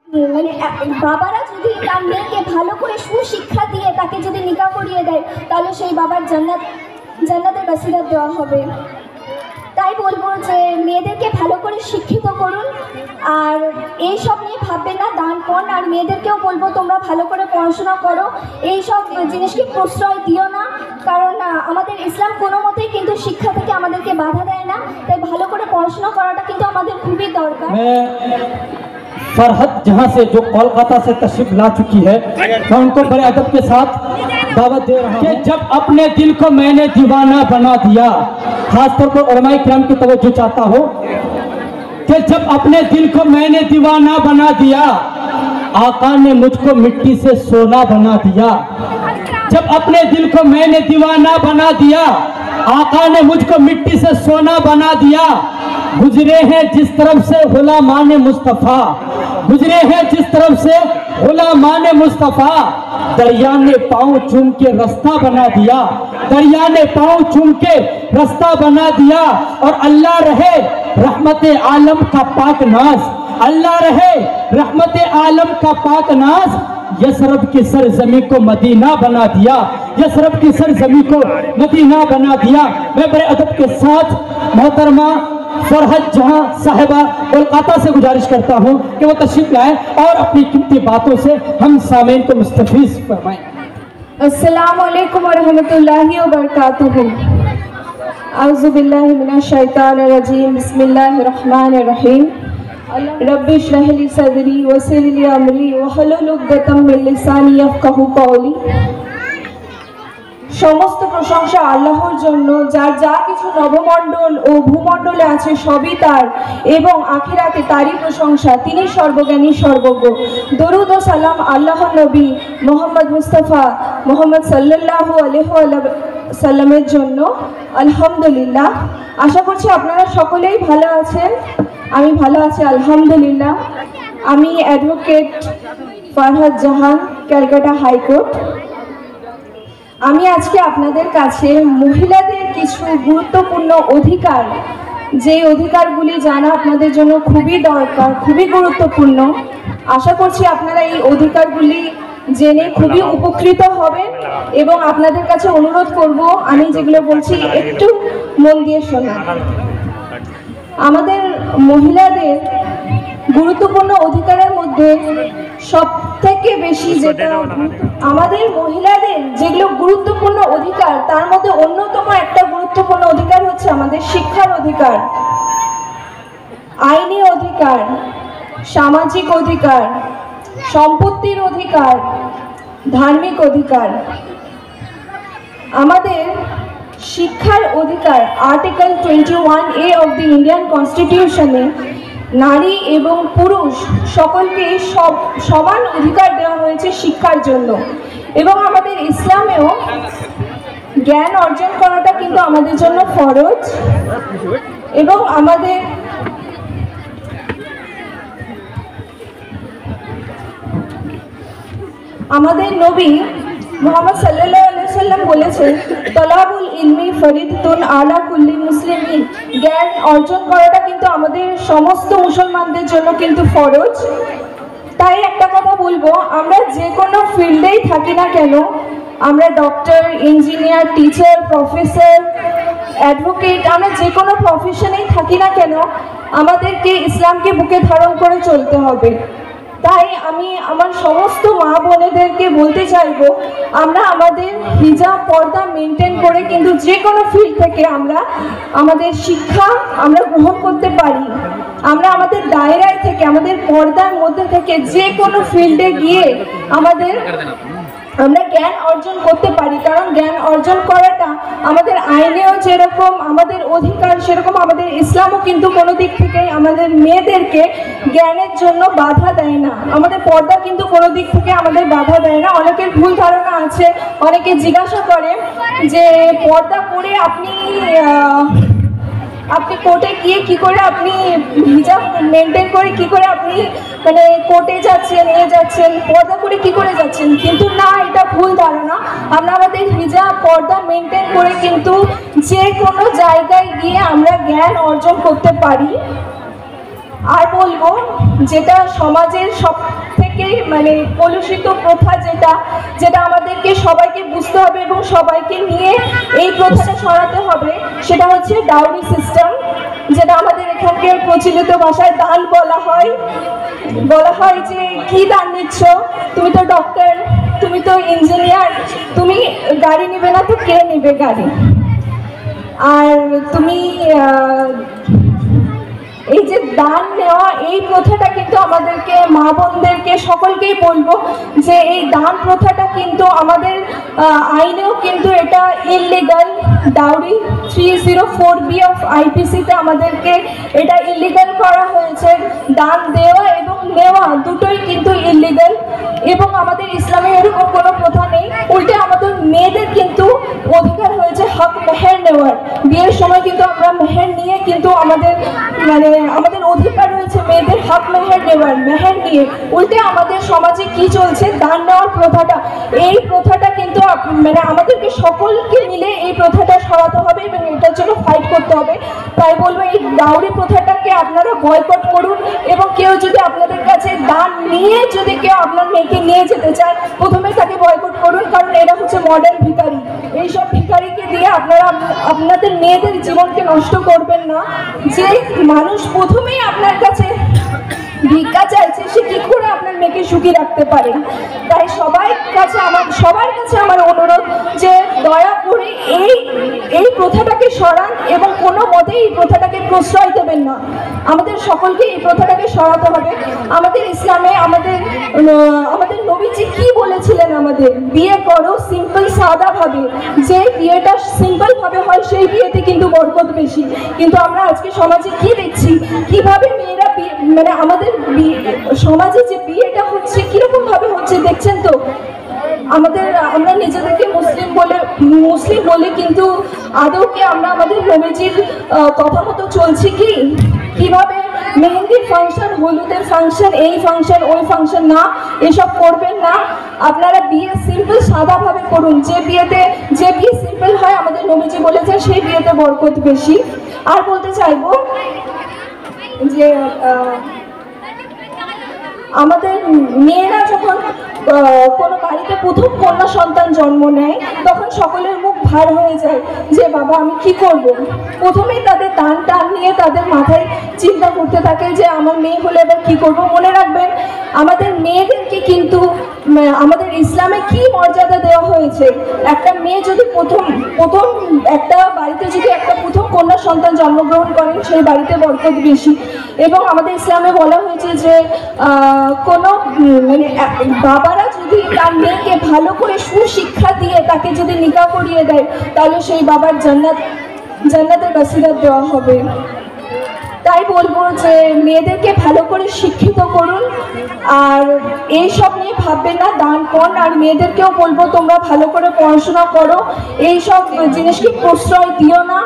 মানে বাবারা যদি তার মেয়েকে ভালো করে সুশিক্ষা দিয়ে তাকে যদি নিকাহ করিয়ে দেয় তাহলে সেই বাবার জান্নাতের বাসিরাত দেওয়া হবে। তাই বলবো যে মেয়েদেরকে ভালো করে শিক্ষিত করুন, আর এই সব নিয়ে ভাববে না দান পণ। আর মেয়েদেরকেও বলবো তোমরা ভালো করে পড়াশোনা করো, এই সব জিনিসকে প্রশ্রয় দিও না, কারণ আমাদের ইসলাম কোনো মতেই কিন্তু শিক্ষা থেকে আমাদেরকে বাধা দেয় না। তাই ভালো করে পড়াশোনা করাটা কিন্তু আমাদের খুবই দরকার। फरहत जहां से जो कोलकाता से तशरीफ ला चुकी है, मैं उनको बड़े अदब के साथ दावत दे रहा हूं कि जब अपने दिल को मैंने दीवाना बना दिया, खासतौर पर उलमाए किराम की तवज्जो चाहता हूं कि जब अपने दिल को मैंने दीवाना बना दिया, आका ने मुझको मिट्टी से सोना बना दिया। जब अपने दिल को मैंने दीवाना बना दिया, आका ने मुझको मिट्टी से सोना बना दिया। गुजरे हैं जिस तरफ से गुलामान मुस्तफ़ा, गुजरे हैं जिस तरफ से गुलामान मुस्तफ़ा, दरिया ने पाँव चूम के रास्ता बना दिया, दरिया ने पाँव चूम के रास्ता बना दिया। और अल्लाह रहे रहमत आलम का पाक नाज, अल्लाह रहे रहमत आलम का पाक नाज, यसरब की सरजमी को मदीना बना दिया, यसरब की सरजमी को मदीना बना दिया। मैं बड़े अदब के साथ मोहतरमा फरहत जहां साहिबा कोलकाता से गुजारिश करता हूं कि वो तशरीफ लाए और अपनी कीमती बातों से हम सामीन को मुस्तफीज फरमाएं। अस्सलामु अलैकुम व रहमतुल्लाहि व बरकातुहू। औज़ु बिल्लाहि मिनश शैतानिर रजीम, बिस्मिल्लाहिर रहमानिर रहीम। रब्बि इश्रह ली सदरी वयस्सिर ली अमरी वहलुल उक़दतम मिन लिसानी यफ़क़हू क़ौली। সমস্ত প্রশংসা আল্লাহর জন্য, যার যা কিছু নবমণ্ডল ও ভূমণ্ডলে আছে সবই তার, এবং আখিরাতে তারই প্রশংসা। তিনি সর্বজ্ঞানী সর্বজ্ঞ। দরুদ ও সালাম আল্লাহর নবী মোহাম্মদ মুস্তাফা মোহাম্মদ সাল্লাল্লাহু আলাইহি সাল্লামের জন্য। আলহামদুলিল্লাহ, আশা করছি আপনারা সকলেই ভালো আছেন। আমি ভালো আছি আলহামদুলিল্লাহ। আমি অ্যাডভোকেট ফরহাদ জাহান, ক্যালকাটা হাইকোর্ট। আমি আজকে আপনাদের কাছে মহিলাদের কিছু গুরুত্বপূর্ণ অধিকার, যে অধিকারগুলি জানা আপনাদের জন্য খুবই দরকার, খুবই গুরুত্বপূর্ণ। আশা করছি আপনারা এই অধিকারগুলি জেনে খুবই উপকৃত হবেন, এবং আপনাদের কাছে অনুরোধ করব আমি যেগুলো বলছি একটু মন দিয়ে শোনান। আমাদের মহিলাদের গুরুত্বপূর্ণ অধিকারের মধ্যে সব থেকে বেশি যেটা আমাদের মহিলাদের যেগুলো গুরুত্বপূর্ণ অধিকার, তার মধ্যে অন্যতম একটা গুরুত্বপূর্ণ অধিকার হচ্ছে আমাদের শিক্ষার অধিকার, আইনি অধিকার, সামাজিক অধিকার, সম্পত্তির অধিকার, ধার্মিক অধিকার। আমাদের শিক্ষার অধিকার article 21A of the Indian কনস্টিটিউশনে নারী এবং পুরুষ সকলকে সমান অধিকার দেওয়া হয়েছে শিক্ষার জন্য। এবং আমাদের ইসলামেও জ্ঞান অর্জন করাটা কিন্তু আমাদের জন্য ফরজ। এবং আমাদের নবী মুহাম্মদ সাল্লাল্লাহু আলাইহি সাল্লাম বলেছেন, তলাবুল ইলমি ফরিদাতুন আলা কুল্লি মুসলিমিন। জ্ঞান অর্জন করাটা কিন্তু আমাদের সমস্ত মুসলমানদের জন্য কিন্তু ফরজ। তাই একটা কথা বলবো, আমরা যে কোনো ফিল্ডেই থাকি না কেন, আমরা doctor, engineer, teacher, professor, advocate, আমরা যে কোনো প্রফেশনেই থাকি না কেন, আমাদেরকে ইসলামকে বুকে ধারণ করে চলতে হবে। তাই আমি আমার সমস্ত মা বোনেদেরকে বলতে চাইবো, আমরা আমাদের হিজাব পর্দা মেনটেন করে কিন্তু যে কোনো ফিল্ড থেকে আমরা আমাদের শিক্ষা আমরা গ্রহণ করতে পারি। আমরা আমাদের দায়রায় থেকে, আমাদের পর্দার মধ্যে থেকে যে কোনো ফিল্ডে গিয়ে আমরা জ্ঞান অর্জন করতে পারি। কারণ জ্ঞান অর্জন করাটা আমাদের আইনেও যেরকম আমাদের অধিকার, সেরকম আমাদের ইসলামও কিন্তু কোনো দিক থেকে আমাদের মেয়েদেরকে জ্ঞানের জন্য বাধা দেয় না। আমাদের পর্দা কিন্তু কোনো দিক থেকে আমাদের বাধা দেয় না। অনেকের ভুল ধারণা আছে, অনেকে জিজ্ঞাসা করে যে পর্দা করে আপনি কোর্টে গিয়ে কি করে, আপনি হিজাব মেনটেন করে কি করে আপনি মানে কোর্টে যাচ্ছেন, যাচ্ছেন, পর্দা করে কি করে যাচ্ছেন। কিন্তু না, এটা ভুল ধারণা। আমরা আমাদের হিজাব পর্দা মেনটেন করে কিন্তু যে কোনো জায়গায় গিয়ে আমরা জ্ঞান অর্জন করতে পারি। আর বলবো যেটা সমাজের সব থেকে মানে কলুষিত প্রথা, যেটা আমাদেরকে সবাইকে বুঝতে হবে এবং সবাইকে নিয়ে এই প্রথাটা সরাতে হবে, সেটা হচ্ছে ডাউরি সিস্টেম, যেটা আমাদের এখানকার প্রচলিত ভাষায় দান বলা হয়। যে কি দান নিচ্ছ, তুমি তো ডক্টর, তুমি তো ইঞ্জিনিয়ার, তুমি গাড়ি নিবে না তো কে নেবে গাড়ি? আর তুমি এই যে দান নেওয়া, এই প্রথাটা কিন্তু আমাদেরকে, মা বোনদেরকে সকলকেই বলবো যে এই দান প্রথাটা কিন্তু আমাদের আইনেও কিন্তু এটা ইললিগাল। ডাউরি 304B অফ IPC-তে আমাদেরকে এটা ইললিগাল করা হয়েছে। দান দেওয়া এবং নেওয়া দুটোই কিন্তু ইললিগাল, এবং আমাদের ইসলামে এরকম কোনো প্রথা নেই। উল্টে আমাদের মেয়েদের কিন্তু অধিকার হয়েছে হক মেহের নেওয়ার। বিয়ের সময় কিন্তু আমরা মেহের নিয়ে কিন্তু আমাদের অধিকার রয়েছে মেয়েদের হক মেহের নেওয়ার, মেহের নিয়ে। উল্টে আমাদের সমাজে কি চলছে, দান নেওয়ার প্রথাটা, এই প্রথাটা কিন্তু আমাদেরকে সকলকে মিলে এই প্রথাটা সরাতে হবে এবং এটার জন্য ফাইট করতে হবে। তাই বলবো এই ডাউরি প্রথাটাকে আপনারা বয়কট করুন, এবং কেউ যদি আপনাদের কাছে দান নিয়ে যদি কেউ আপনার মেয়েকে নিয়ে যেতে চায়, প্রথমে তাকে বয়কট করুন, কারণ এরা হচ্ছে মডার্ন ভিখারি। এইসব ভিখারিকে দিয়ে আপনারা আপনাদের মেয়েদের জীবনকে নষ্ট করবেন না। যে মানুষ প্রথমেই আপনার কাছে ভিক্ষা চাইছে, সে কি করে আপনার মেয়েকে সুখী রাখতে পারে? তাই সবার কাছে আমার অনুরোধ যে দয়া করে এই প্রথাটাকে সরান এবং কোনো মতেই এই প্রথাটাকে প্রশ্রয় দেবেন না। আমাদের সকলকে এই প্রথাটাকে সরাতে হবে। আমাদের ইসলামে আমাদের নবীজি কি বলেছিলেন, আমাদের বিয়ে করো সিম্পল সাদা ভাবে। যে বিয়েটা সিম্পল ভাবে হয় সেই বিয়েতে কিন্তু বরকত বেশি। কিন্তু আমরা আজকে সমাজে কি দেখছি, কিভাবে মেয়েরা আমাদের সমাজে যে বিয়েটা হচ্ছে কিরকম ভাবে হচ্ছে দেখছেন তো। আমরা নিজেদেরকে মুসলিম বলে কিন্তু আদৌ কি আমরা আমাদের নবীজির কথা মতো চলছি কি? কিভাবে মেহেন্দির ফাংশন, হলুদের ফাংশন, এই ফাংশন ওই ফাংশন, না, এসব করবেন না। আপনারা বিয়ে সিম্পল সাদাভাবে করুন। যে বিয়ে সিম্পল হয়, আমাদের নবীজি বলেছেন সেই বিয়েতে বরকত বেশি। আর বলতে চাইবো যে আমাদের মেয়েরা যখন কোনো বাড়িতে প্রথম কন্যা সন্তান জন্ম নেয়, তখন সকলের মুখ ভার হয়ে যায় যে বাবা আমি কি করব। প্রথমেই তাদের টান নিয়ে তাদের মাথায় চিন্তা করতে থাকে যে আমার মেয়ে হলে এবার কি করব। মনে রাখবেন, আমাদের মেয়েদেরকে কিন্তু আমাদের ইসলামে কি মর্যাদা দেওয়া হয়েছে। একটা মেয়ে যদি প্রথম একটা বাড়িতে যদি একটা প্রথম কন্যা সন্তান জন্মগ্রহণ করেন, সেই বাড়িতে বরকত বেশি। এবং আমাদের ইসলামে বলা হয়েছে যে কোনো বাবারা যদি তার মেয়েকে ভালো করে সুশিক্ষা দিয়ে তাকে যদি নিকাহ করিয়ে দেয়, তাহলে সেই বাবার জান্নাতের বাসিরাত দেওয়া হবে। তাই বলবো যে মেয়েদেরকে ভালো করে শিক্ষিত করুন, আর এইসব নিয়ে ভাববেন না দান পণ। আর মেয়েদেরকেও বলবো তোমরা ভালো করে পড়াশোনা করো, এইসব জিনিসকে প্রশ্রয় দিও না,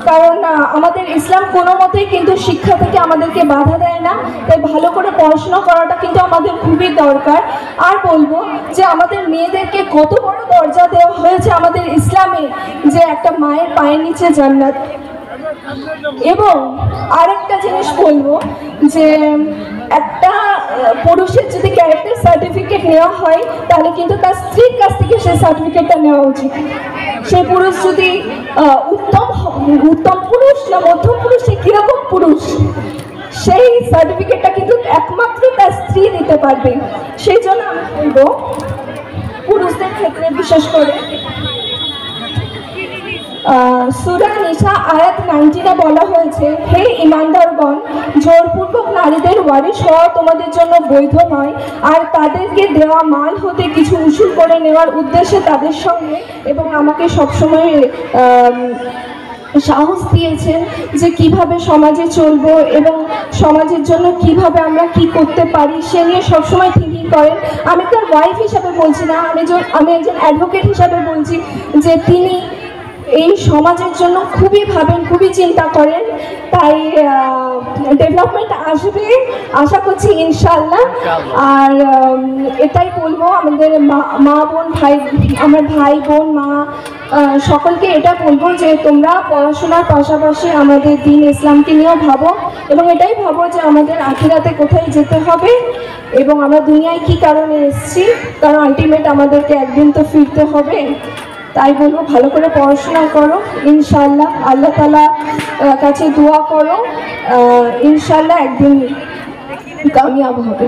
কারণ আমাদের ইসলাম কোনো মতেই কিন্তু শিক্ষা থেকে আমাদেরকে বাধা দেয় না। তাই ভালো করে পড়াশোনা করাটা কিন্তু আমাদের খুবই দরকার। আর বলবো যে আমাদের মেয়েদেরকে কত বড় দরজা দেওয়া হয়েছে আমাদের ইসলামে, যে একটা মায়ের পায়ের নিচে জান্নাত। এবং আরেকটা জিনিস বলবো যে একটা পুরুষের যদি ক্যারেক্টার সার্টিফিকেট নেওয়া হয়, তাহলে কিন্তু তার স্ত্রীর কাছ থেকে সেই সার্টিফিকেটটা নেওয়া উচিত। সেই পুরুষ যদি উত্তম পুরুষ না মধ্যম পুরুষ, সে কিরকম পুরুষ, সেই সার্টিফিকেটটা কিন্তু একমাত্র তার স্ত্রী দিতে পারবে। সেই জন্য আমি বলবো পুরুষদের ক্ষেত্রে বিশেষ করে সূরা নিসা আয়াত 19 বলা হয়েছে, হে ঈমানদারগণ, জোরপূর্বক নারীদের ওয়ারিশ হওয়া তোমাদের জন্য বৈধ নয়, আর তাদেরকে দেওয়া মাল হতে কিছু উসুল করে নেওয়ার উদ্দেশ্যে তাদের সঙ্গে। এবং আমাকে সবসময় সাহস দিয়েছেন যে কিভাবে সমাজে চলবো এবং সমাজের জন্য কিভাবে আমরা কি করতে পারি, সে নিয়ে সবসময় থিঙ্কিং করেন। আমি তার ওয়াইফ হিসাবে বলছি না, আমি একজন অ্যাডভোকেট হিসাবে বলছি যে তিনি এই সমাজের জন্য খুবই ভাবেন, খুবই চিন্তা করেন। তাই ডেভেলপমেন্ট আসবে আশা করছি ইনশাআল্লাহ। আর এটাই বলবো আমাদের মা বোন ভাই, আমার ভাই বোন মা সকলকে এটা বলবো যে তোমরা পড়াশোনার পাশাপাশি আমাদের দ্বীন ইসলামকে নিয়েও ভাবো, এবং এটাই ভাবো যে আমাদের আখিরাতে কোথায় যেতে হবে এবং আমরা দুনিয়ায় কি কারণে এসেছি, কারণ আলটিমেট আমাদেরকে একদিন তো ফিরতে হবে। তাই বলবো ভালো করে পড়াশোনা করো ইনশাআল্লাহ, আল্লাহ তাআলা কাছে দোয়া করো, ইনশাআল্লাহ একদিন কামিয়াব হবে।